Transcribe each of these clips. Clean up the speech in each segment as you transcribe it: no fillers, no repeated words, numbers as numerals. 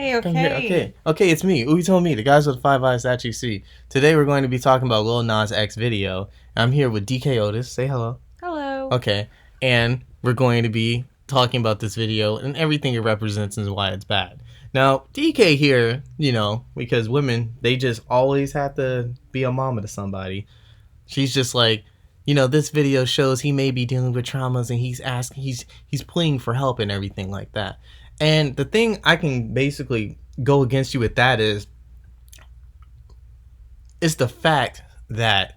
Come here. Okay, it's me. Who told me? The guys with 5 eyes that you see. Today we're going to be talking about Lil Nas X video. I'm here with DK Otis. Say hello. Hello. Okay. And we're going to be talking about this video and everything it represents and why it's bad. Now, DK here, because women, they just always have to be a mama to somebody. She's just like, this video shows he may be dealing with traumas and he's pleading for help and everything like that. And the thing I can basically go against you with that is the fact that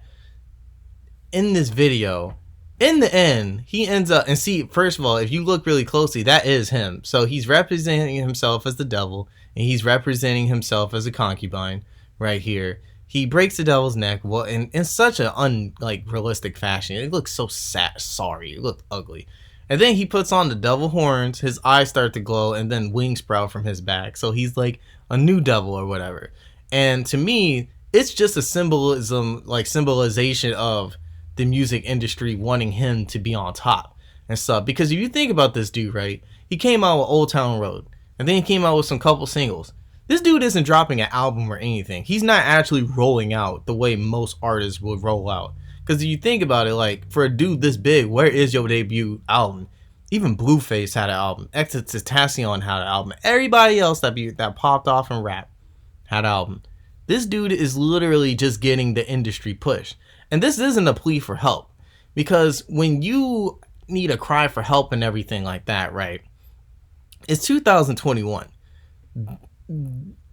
in this video, in the end, he ends up, and see, first of all, if you look really closely, that is him. So he's representing himself as the devil, and he's representing himself as a concubine right here. He breaks the devil's neck, well, in such an realistic fashion. It looks so sorry. It looked ugly. And then he puts on the devil horns, his eyes start to glow, and then wings sprout from his back. So he's like a new devil or whatever. And to me, it's just a symbolization of the music industry wanting him to be on top and stuff. Because if you think about this dude, right, he came out with Old Town Road, and then he came out with some couple singles. This dude isn't dropping an album or anything. He's not actually rolling out the way most artists would roll out. Because if you think about it, like, for a dude this big, where is your debut album? Even Blueface had an album. XTZ had an album. Everybody else that popped off and rap had an album. This dude is literally just getting the industry push. And this isn't a plea for help. Because when you need a cry for help and everything like that, right? It's 2021.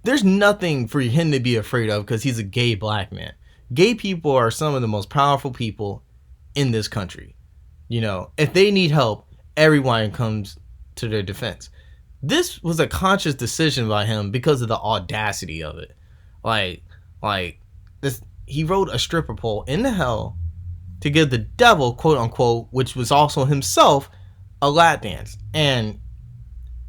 There's nothing for him to be afraid of because he's a gay black man. Gay people are some of the most powerful people in this country. If they need help, everyone comes to their defense. This was a conscious decision by him because of the audacity of it. Like this, he wrote a stripper pole in the hell to give the devil, quote unquote, which was also himself, a lap dance. And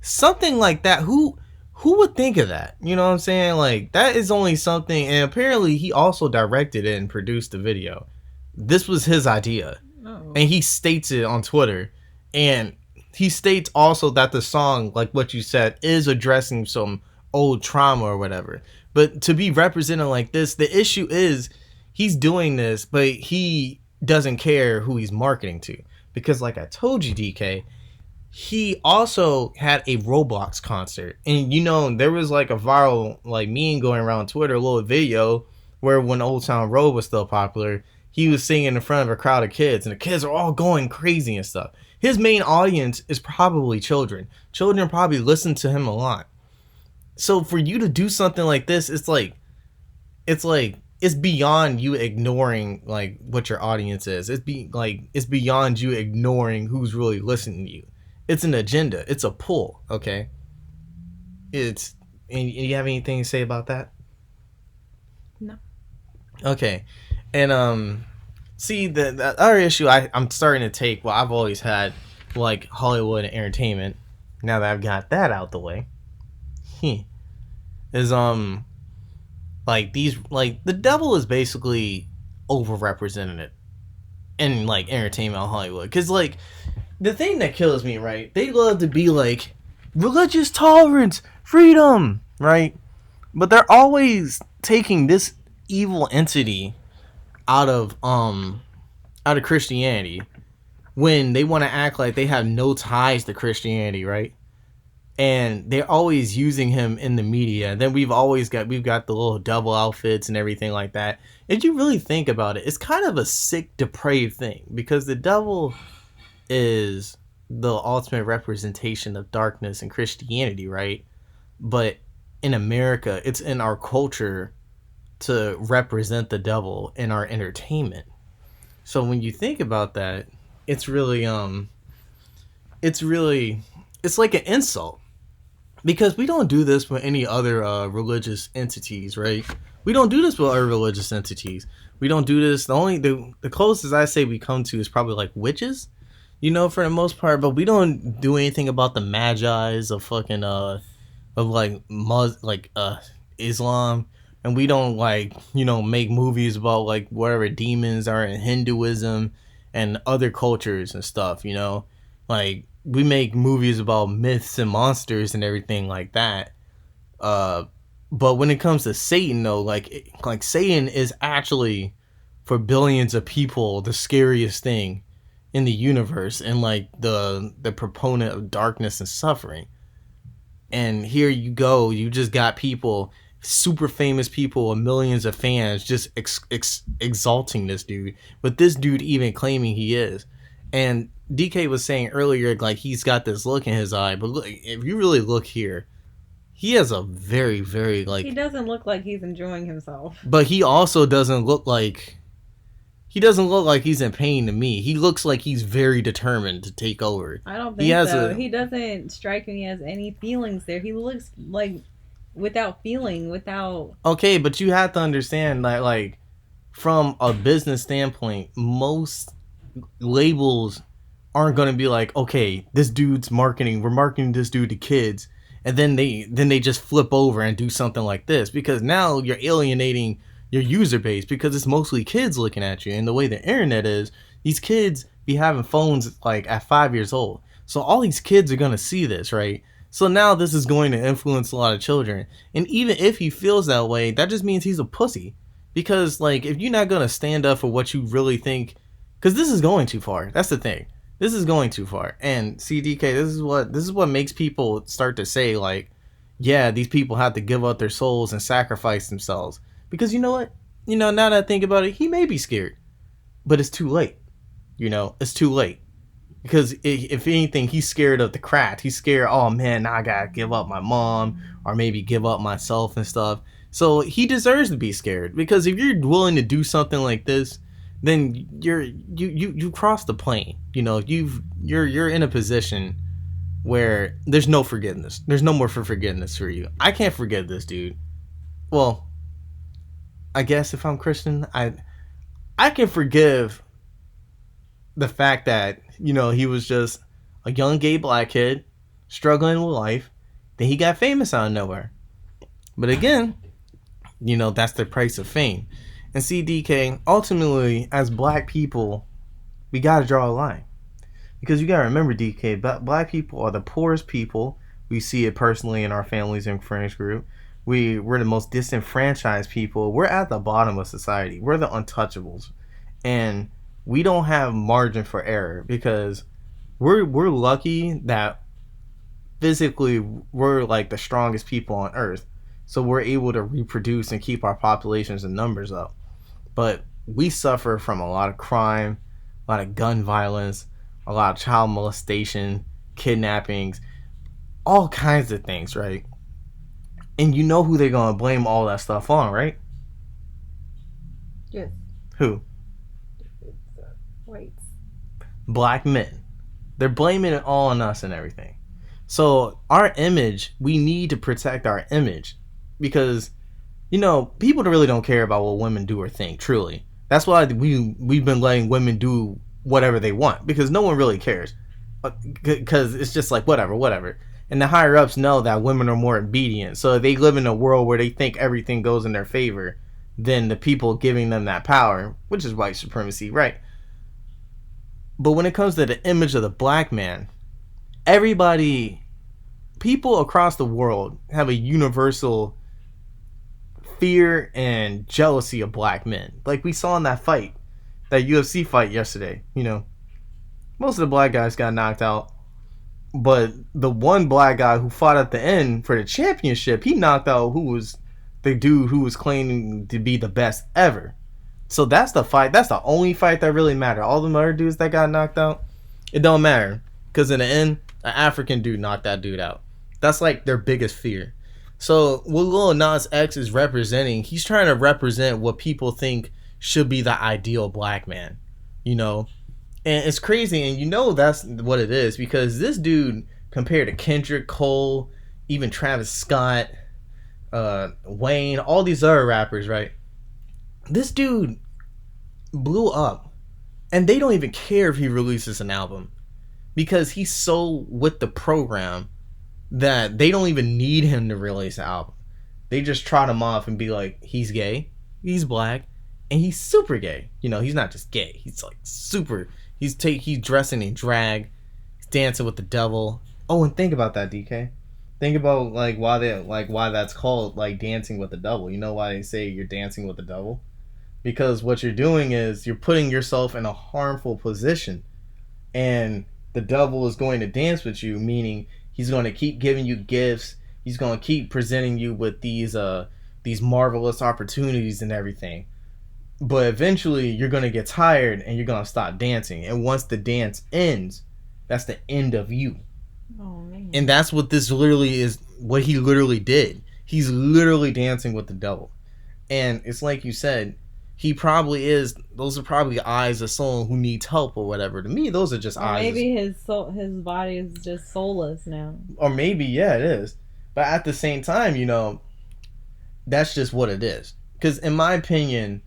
something like that, who would think of that? You know what I'm saying? Like, that is only something, and apparently he also directed it and produced the video. This was his idea. Oh. And he states it on Twitter. And he states also that the song, like what you said, is addressing some old trauma or whatever. But to be represented like this, the issue is he's doing this, but he doesn't care who he's marketing to. Because like I told you, DK, he also had a Roblox concert. And there was like a viral meme going around Twitter, a little video where when Old Town Road was still popular, he was singing in front of a crowd of kids and the kids are all going crazy and stuff. His main audience is probably children. Children probably listen to him a lot. So for you to do something like this, it's beyond you ignoring what your audience is. It's beyond you ignoring who's really listening to you. It's an agenda. It's a pull. Okay. And you have anything to say about that? No. Okay. And see the other issue I'm starting to take. Well, I've always had Hollywood and entertainment. Now that I've got that out the way, is the devil is basically overrepresented it in entertainment in Hollywood. Because the thing that kills me, right? They love to be religious tolerance, freedom, right? But they're always taking this evil entity out of Christianity when they want to act like they have no ties to Christianity, right? And they're always using him in the media. And then we've got the little devil outfits and everything like that. If you really think about it, it's kind of a sick, depraved thing because the devil is the ultimate representation of darkness and Christianity, right? But in America, it's in our culture to represent the devil in our entertainment. So when you think about that, it's really it's like an insult. Because we don't do this with any other religious entities, right? We don't do this with other religious entities. We don't do this. The closest I say we come to is probably witches, for the most part. But we don't do anything about the magi's of fucking Islam, and we don't make movies about whatever demons are in Hinduism and other cultures and stuff. We make movies about myths and monsters and everything like that. But when it comes to Satan, though, like Satan is actually, for billions of people, the scariest thing in the universe, and like the proponent of darkness and suffering. And here you go, you just got people, super famous people with millions of fans, just exalting this dude, but this dude even claiming he is. And DK was saying earlier, like, he's got this look in his eye, but look, if you really look here, he has a very, very, like... He doesn't look like he's enjoying himself. But he also doesn't look like... He doesn't look like he's in pain to me. He looks like he's very determined to take over. I don't think so. He doesn't strike me as any feelings there. He looks like without feeling, without... Okay, but you have to understand that, like, from a business standpoint, most labels aren't going to be like, okay, this dude's marketing, we're marketing this dude to kids, and then they just flip over and do something like this, because now you're alienating your user base, because it's mostly kids looking at you. And the way the internet is, these kids be having phones like at 5 years old, so all these kids are going to see this, right? So now this is going to influence a lot of children. And even if he feels that way, that just means he's a pussy, because like, if you're not going to stand up for what you really think, because this is going too far. That's the thing. This is going too far. And CDK, this is what makes people start to say, like, yeah, these people have to give up their souls and sacrifice themselves. Because you know what? You know, now that I think about it, he may be scared, but it's too late. You know, it's too late. Because if anything, he's scared of the craft. He's scared, oh man, now I gotta give up my mom, or maybe give up myself and stuff. So he deserves to be scared, because if you're willing to do something like this, then you cross the plane. You know, you're in a position where there's no forgiveness. There's no more forgiveness for you. I can't forgive this dude. Well, I guess if I'm Christian, I can forgive the fact that, you know, he was just a young gay black kid struggling with life. Then he got famous out of nowhere. But again, you know, that's the price of fame. And see, DK, ultimately, as black people, we gotta draw a line. Because you gotta remember, DK, black people are the poorest people. We see it personally in our families and friends group. We're the most disenfranchised people. We're at the bottom of society. We're the untouchables. And we don't have margin for error, because we're lucky that physically we're like the strongest people on earth. So we're able to reproduce and keep our populations and numbers up. But we suffer from a lot of crime, a lot of gun violence, a lot of child molestation, kidnappings, all kinds of things, right? And you know who they're going to blame all that stuff on, right? Yes. Who? Whites. Black men. They're blaming it all on us and everything. So our image, we need to protect our image, because, you know, people really don't care about what women do or think, truly. That's why we've been letting women do whatever they want, because no one really cares. Because it's just like, whatever. And the higher ups know that women are more obedient. So they live in a world where they think everything goes in their favor than the people giving them that power, which is white supremacy, right? But when it comes to the image of the black man, people across the world have a universal fear and jealousy of black men. Like we saw in that fight, that UFC fight yesterday, you know, most of the black guys got knocked out. But the one black guy who fought at the end for the championship, he knocked out who was the dude who was claiming to be the best ever. So that's the fight. That's the only fight that really mattered. All the other dudes that got knocked out, it don't matter. Because in the end, an African dude knocked that dude out. That's like their biggest fear. So what Lil Nas X is representing, he's trying to represent what people think should be the ideal black man. You know? And it's crazy, and you know that's what it is, because this dude, compared to Kendrick, Cole, even Travis Scott, Wayne, all these other rappers, right? This dude blew up, and they don't even care if he releases an album, because he's so with the program that they don't even need him to release an album. They just trot him off and be like, he's gay, he's black, and he's super gay. You know, he's not just gay, he's like super... He's dressing in drag. He's dancing with the devil. Oh, and think about that, DK. Think about why that's called like dancing with the devil. You know why they say you're dancing with the devil? Because what you're doing is you're putting yourself in a harmful position, and the devil is going to dance with you, meaning he's going to keep giving you gifts. He's going to keep presenting you with these marvelous opportunities and everything. But eventually you're going to get tired and you're going to stop dancing. And once the dance ends, that's the end of you. Oh, man. And that's what this literally is, what he literally did. He's literally dancing with the devil. And it's like you said, he probably is, those are probably eyes of someone who needs help or whatever. To me, those are just or eyes. Maybe his body is just soulless now. Or maybe, yeah, it is. But at the same time, you know, that's just what it is. Because in my opinion,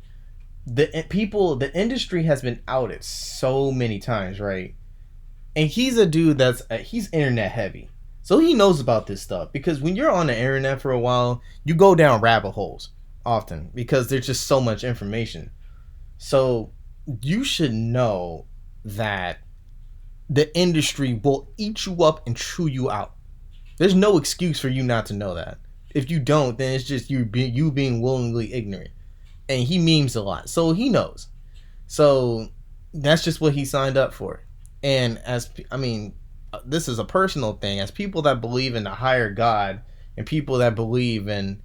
the industry has been outed so many times, right? And he's a dude he's internet heavy. So he knows about this stuff. Because when you're on the internet for a while, you go down rabbit holes often. Because there's just so much information. So you should know that the industry will eat you up and chew you out. There's no excuse for you not to know that. If you don't, then it's just you being willingly ignorant. And he memes a lot, so he knows. So that's just what he signed up for. And this is a personal thing. As people that believe in the higher God and people that believe in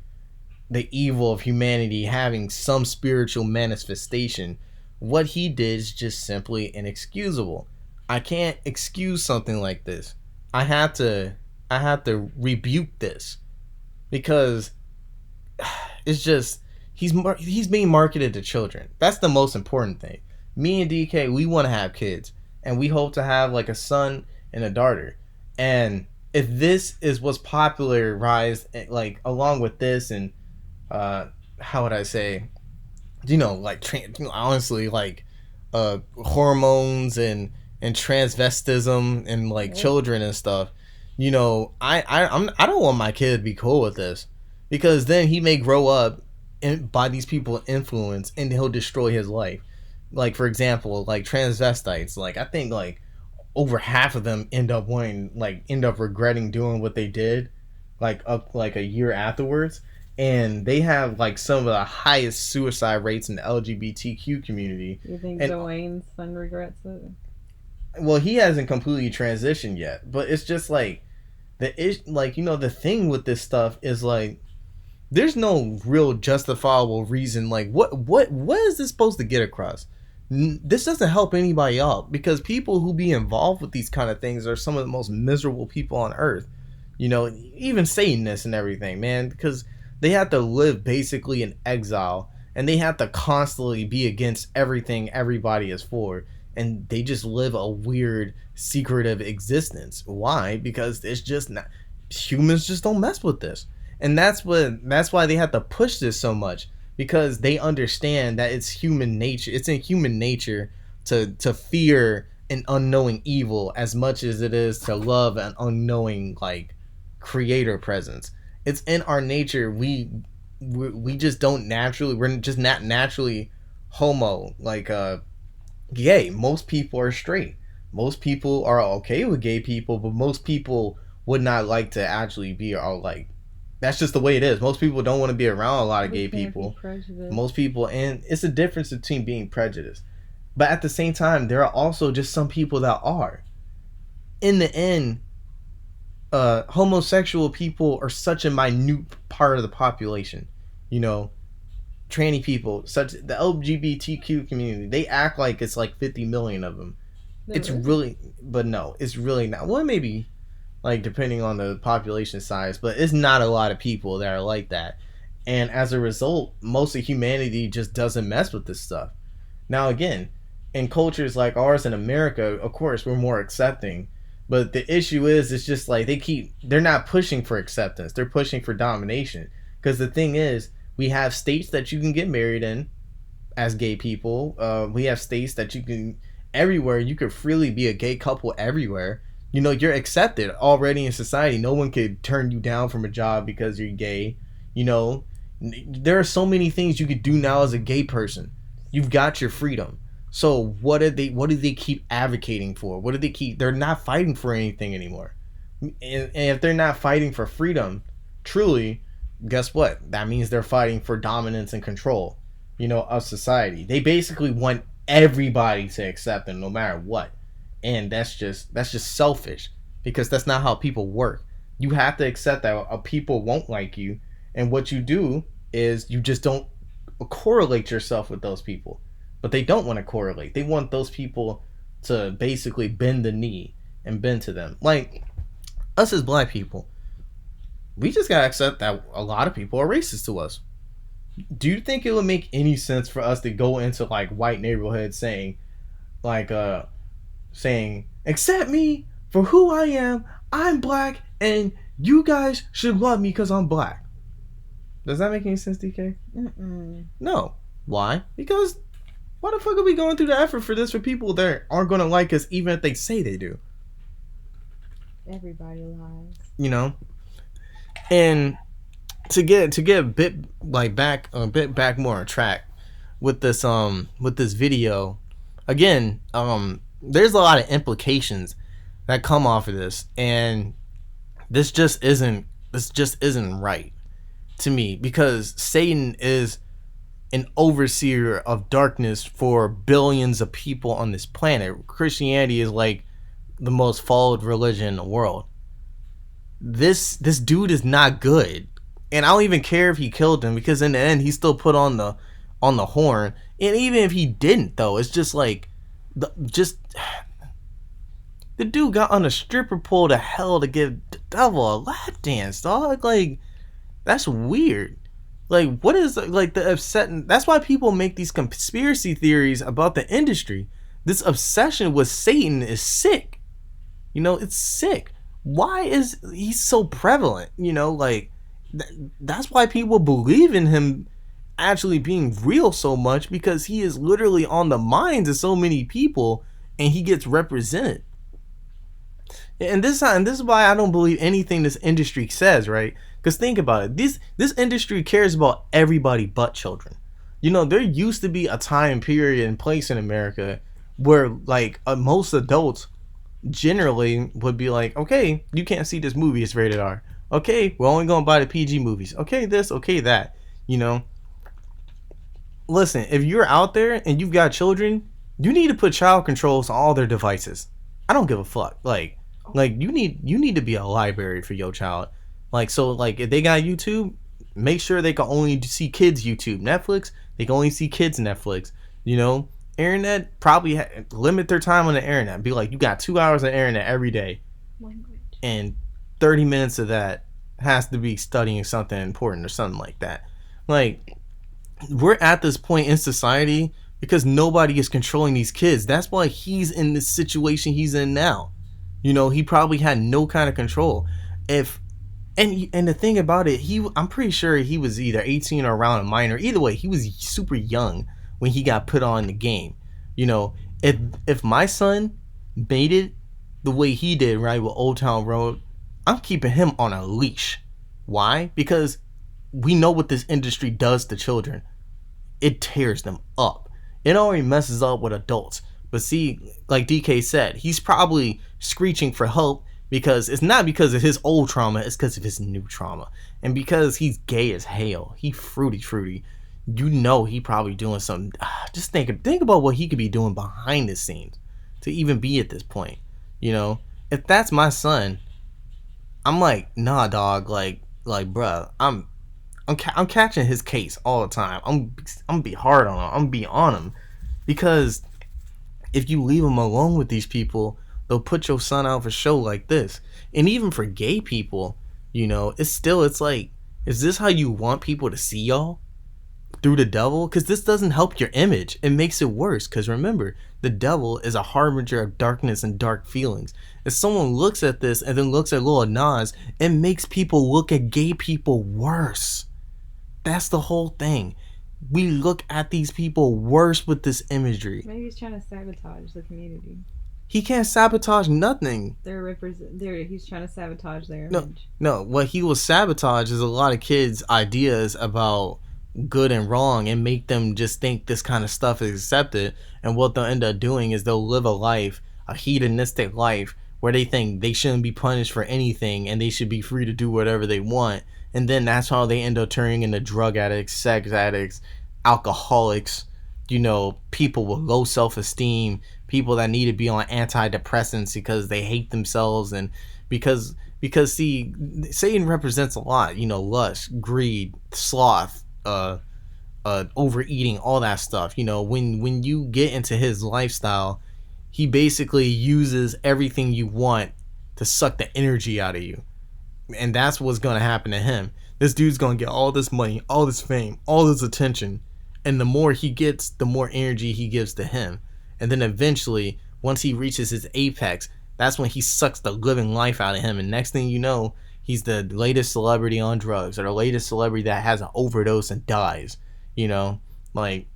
the evil of humanity having some spiritual manifestation, what he did is just simply inexcusable. I can't excuse something like this. I have to rebuke this because it's just he's being marketed to children. That's the most important thing. Me and DK, we want to have kids, and we hope to have like a son and a daughter. And if this is what's popularized, like along with this, and how would I say, honestly, like hormones and transvestism and like children and stuff. I don't want my kid to be cool with this, because then he may grow up by these people influence and he'll destroy his life. Like, for example, like transvestites, like I think like over half of them end up regretting doing what they did like a year afterwards. And they have like some of the highest suicide rates in the LGBTQ community. You think Dwayne's son regrets it? Well, he hasn't completely transitioned yet, but it's just like the thing with this stuff is like there's no real justifiable reason. Like what is this supposed to get across? This doesn't help anybody out, because people who be involved with these kind of things are some of the most miserable people on earth. Even Satanists and everything, man, because they have to live basically in exile, and they have to constantly be against everything everybody is for. And they just live a weird, secretive existence. Why? Because it's just not, humans just don't mess with this. And that's why they have to push this so much, because they understand that it's human nature. It's in human nature to fear an unknowing evil as much as it is to love an unknowing like creator presence. It's in our nature. We just don't naturally. We're just not naturally homo like gay. Most people are straight. Most people are okay with gay people, but most people would not like to actually be like. That's just the way it is. Most people don't want to be around a lot of gay people. Most people, and it's a difference between being prejudiced. But at the same time, there are also just some people that are. In the end, homosexual people are such a minute part of the population. Tranny people, such the LGBTQ community, they act like it's like 50 million of them. It's really, but no, it's really not. Well, maybe like depending on the population size, but it's not a lot of people that are like that. And as a result, most of humanity just doesn't mess with this stuff. Now again, in cultures like ours in America, of course, we're more accepting. But the issue is, it's just like they're not pushing for acceptance. They're pushing for domination. Because the thing is, we have states that you can get married in as gay people. We have states that you can, everywhere, you could freely be a gay couple everywhere. You're accepted already in society. No one could turn you down from a job because you're gay. There are so many things you could do now as a gay person. You've got your freedom. So what do they keep advocating for? They're not fighting for anything anymore. And if they're not fighting for freedom, truly, guess what? That means they're fighting for dominance and control, of society. They basically want everybody to accept them no matter what. And that's just selfish, because that's not how people work. You have to accept that people won't like you, and what you do is you just don't correlate yourself with those people. But they don't want to correlate. They want those people to basically bend the knee and bend to them. Like us as black people, we just gotta accept that a lot of people are racist to us. Do you think it would make any sense for us to go into like white neighborhoods saying accept me for who I am, I'm black, and you guys should love me because I'm black? Does that make any sense, DK? Mm-mm. No. Why? Because why the fuck are we going through the effort for this for people that aren't going to like us even if they say they do? Everybody lies. And to get a bit back more on track with this video, again, there's a lot of implications that come off of this, and this just isn't right to me, because Satan is an overseer of darkness for billions of people on this planet. Christianity is like the most followed religion in the world. This dude is not good, and I don't even care if he killed him, because in the end he still put on the horn. And even if he didn't, though, it's just like the dude got on a stripper pole to hell to give the devil a lap dance, dog. Like, that's weird. Like, what is like the upsetting? That's why people make these conspiracy theories about the industry. This obsession with Satan is sick. It's sick. Why is he so prevalent? That's why people believe in him actually being real so much, because he is literally on the minds of so many people, and he gets represented. And this is why I don't believe anything this industry says, right? Because think about it. This industry cares about everybody but children. There used to be a time period and place in America where like most adults generally would be like, okay, you can't see this movie, it's rated R. Okay, we're only going to buy the PG movies. Okay, this, okay, that. Listen, if you're out there and you've got children, you need to put child controls on all their devices. I don't give a fuck. Like you need to be a library for your child. So if they got YouTube, make sure they can only see kids YouTube. Netflix, they can only see kids Netflix. Internet, probably limit their time on the internet. Be like, you got 2 hours of internet every day, and 30 minutes of that has to be studying something important or something like that. Like, we're at this point in society because nobody is controlling these kids. That's why he's in this situation he's in now. He probably had no kind of control. And the thing about it, I'm pretty sure he was either 18 or around a minor. Either way, he was super young when he got put on the game. If my son made it the way he did, right, with Old Town Road, I'm keeping him on a leash. Why? Because we know what this industry does to children. It tears them up. It already messes up with adults. But see, like DK said, he's probably screeching for help because it's not because of his old trauma, it's because of his new trauma. And because he's gay as hell, he fruity. He probably doing something. Just think about what he could be doing behind the scenes to even be at this point. If that's my son, I'm like, nah, dog. Like, bruh, I'm catching his case all the time. I'm gonna be hard on him. I'm gonna be on him, because if you leave him alone with these people, they'll put your son out for show like this. And even for gay people, it's like, is this how you want people to see y'all? Through the devil? Because this doesn't help your image. It makes it worse. Because remember, the devil is a harbinger of darkness and dark feelings. If someone looks at this and then looks at Lil Nas, it makes people look at gay people worse. That's the whole thing. We look at these people worse with this imagery. Maybe he's trying to sabotage the community. He can't sabotage nothing. He's trying to sabotage their image. No, what he will sabotage is a lot of kids' ideas about good and wrong, and make them just think this kind of stuff is accepted. And what they'll end up doing is they'll live a hedonistic life where they think they shouldn't be punished for anything and they should be free to do whatever they want. And then that's how they end up turning into drug addicts, sex addicts, alcoholics, people with low self-esteem, people that need to be on antidepressants because they hate themselves, and because see, Satan represents a lot, lust, greed, sloth, overeating, all that stuff. When you get into his lifestyle, he basically uses everything you want to suck the energy out of you. And that's what's going to happen to him. This dude's going to get all this money, all this fame, all this attention. And the more he gets, the more energy he gives to him. And then eventually, once he reaches his apex, that's when he sucks the living life out of him. And next thing you know, he's the latest celebrity on drugs, or the latest celebrity that has an overdose and dies. Like,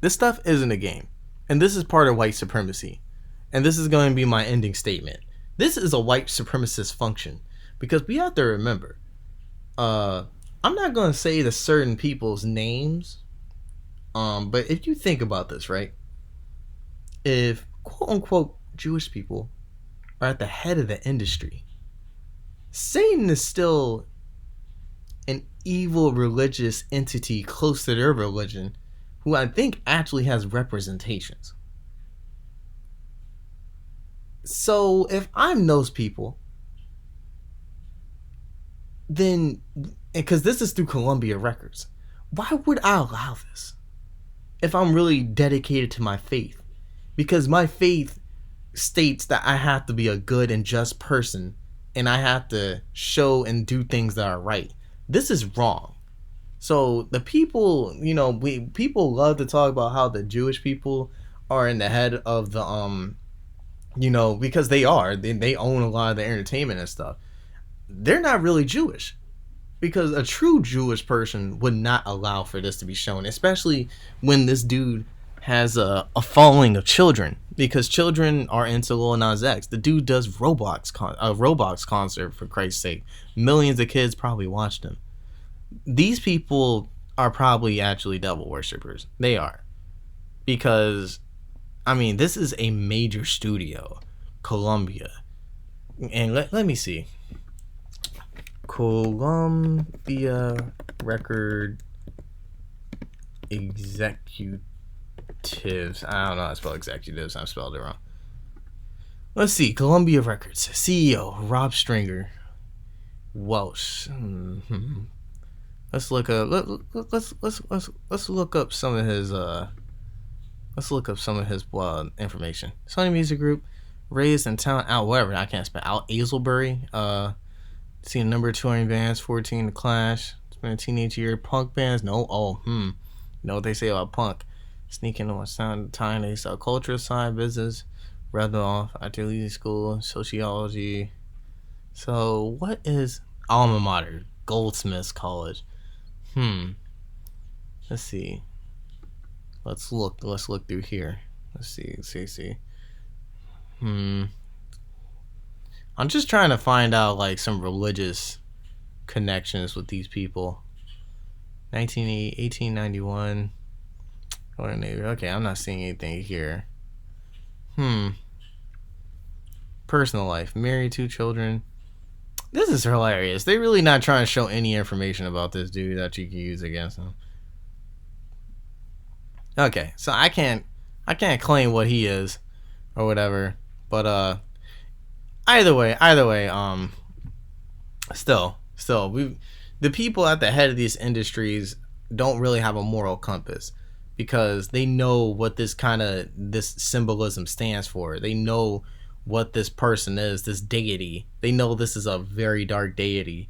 this stuff isn't a game. And this is part of white supremacy. And this is going to be my ending statement. This is a white supremacist function. Because we have to remember, I'm not going to say the certain people's names, but if you think about this, right? If quote-unquote Jewish people are at the head of the industry, Satan is still an evil religious entity close to their religion, who I think actually has representations. So if I'm those people, then, because this is through Columbia Records, why would I allow this if I'm really dedicated to my faith? Because my faith states that I have to be a good and just person, and I have to show and do things that are right. This is wrong. So the people, people love to talk about how the Jewish people are in the head of the because they are. They own a lot of the entertainment and stuff. They're not really Jewish, because a true Jewish person would not allow for this to be shown, especially when this dude has a following of children, because children are into Lil Nas X. The dude does Roblox concert, for Christ's sake. Millions of kids probably watched him. These people are probably actually devil worshippers. They are, because this is a major studio, Columbia, and let me see. Columbia Record Executives. I don't know how to spell executives. I spelled it wrong. Let's see. Columbia Records CEO Rob Stringer Welsh. Let's look up. Let's look up some of his. Information. Sony Music Group, raised in town out whatever I can't spell out Aylesbury. Seen number 200 bands, 14 The Clash. It's been a teenage year. Punk bands, no. You know what they say about punk? Sneaking on sound time. They sell culture, side business, rather off after leaving school, sociology. So what is alma mater? Goldsmiths College. Let's see. Let's look through here. Let's see. I'm just trying to find out like some religious connections with these people. 1891. Okay, I'm not seeing anything here. Personal life. Married, 2 children. This is hilarious. They're really not trying to show any information about this dude that you can use against him. Okay, so I can't claim what he is or whatever, but either way, still the people at the head of these industries don't really have a moral compass, because they know what this symbolism stands for. They know what this person is, this deity. They know this is a very dark deity,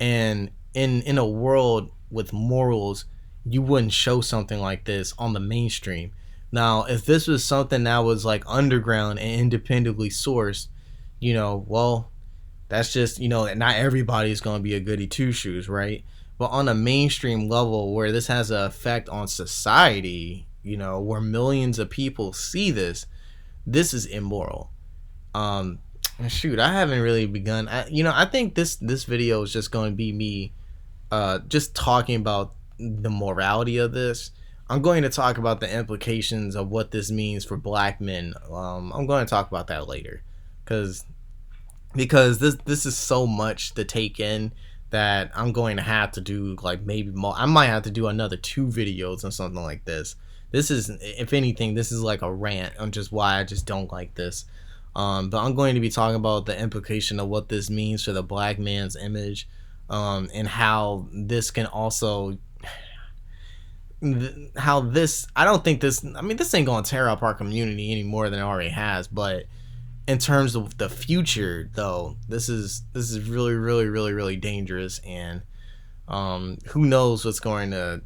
and in a world with morals, you wouldn't show something like this on the mainstream. Now, if this was something that was like underground and independently sourced, well, that's just, not everybody's going to be a goody two shoes, right? But on a mainstream level where this has an effect on society, where millions of people see this is immoral. Shoot, I haven't really begun. I think this video is just going to be me just talking about the morality of this. I'm going to talk about the implications of what this means for black men. I'm going to talk about that later. because this is so much to take in that I'm going to have to do like maybe more. I might have to do another 2 videos or something like this. This is, if anything, this is like a rant on just why I just don't like this. But I'm going to be talking about the implication of what this means for the black man's image, and how this can also, how this, I don't think this, I mean, this ain't going to tear up our community any more than it already has, but in terms of the future, though, this is really, really, really, really dangerous, and who knows what's going to,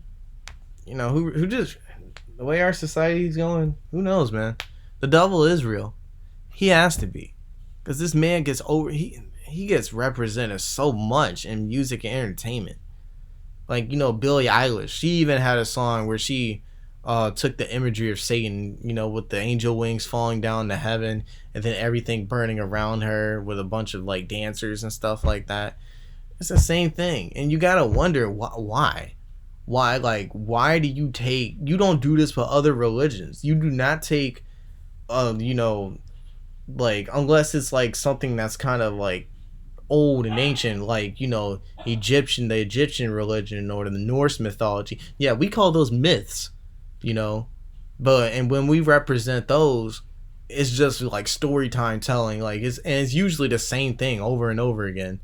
who just, the way our society is going, who knows, man. The devil is real. He has to be, because this man gets he gets represented so much in music and entertainment. Like, Billie Eilish, she even had a song where she took the imagery of Satan, with the angel wings falling down to heaven and then everything burning around her with a bunch of like dancers and stuff like that. It's the same thing, and you gotta wonder why. Like, why do you don't do this for other religions? You do not take, like, unless it's like something that's kind of like old and ancient, like, the Egyptian religion or the Norse mythology. Yeah, we call those myths, but and when we represent those, it's just like story time telling. Like, it's usually the same thing over and over again.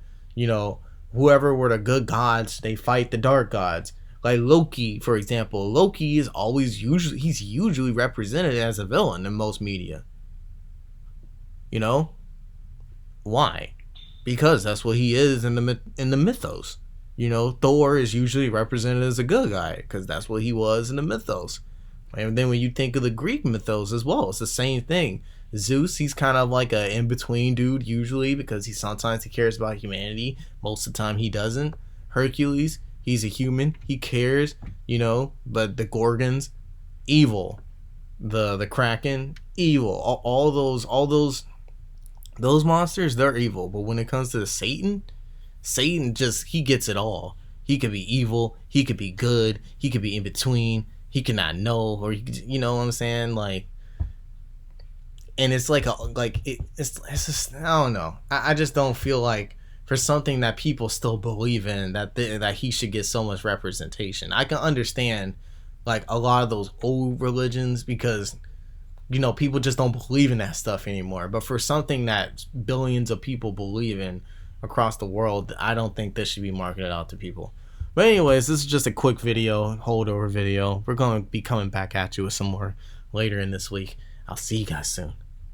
Whoever were the good gods, they fight the dark gods. Like Loki, for example. Loki is he's usually represented as a villain in most media. Why? Because that's what he is in the mythos. Thor is usually represented as a good guy because that's what he was in the mythos. And then when you think of the Greek mythos as well, it's the same thing. Zeus, he's kind of like a in-between dude usually, because sometimes he cares about humanity. Most of the time he doesn't. Hercules, he's a human. He cares, but the Gorgons, evil. The Kraken, evil. All those monsters, they're evil. But when it comes to Satan just, he gets it all. He could be evil, he could be good, he could be in between, he cannot know, or you know what I'm saying? Like, and it's like it's just, I don't know. I just don't feel like, for something that people still believe in, that he should get so much representation. I can understand like a lot of those old religions, because people just don't believe in that stuff anymore. But for something that billions of people believe in across the world, I don't think this should be marketed out to people. But anyways, this is just a quick video, holdover video. We're going to be coming back at you with some more later in this week. I'll see you guys soon.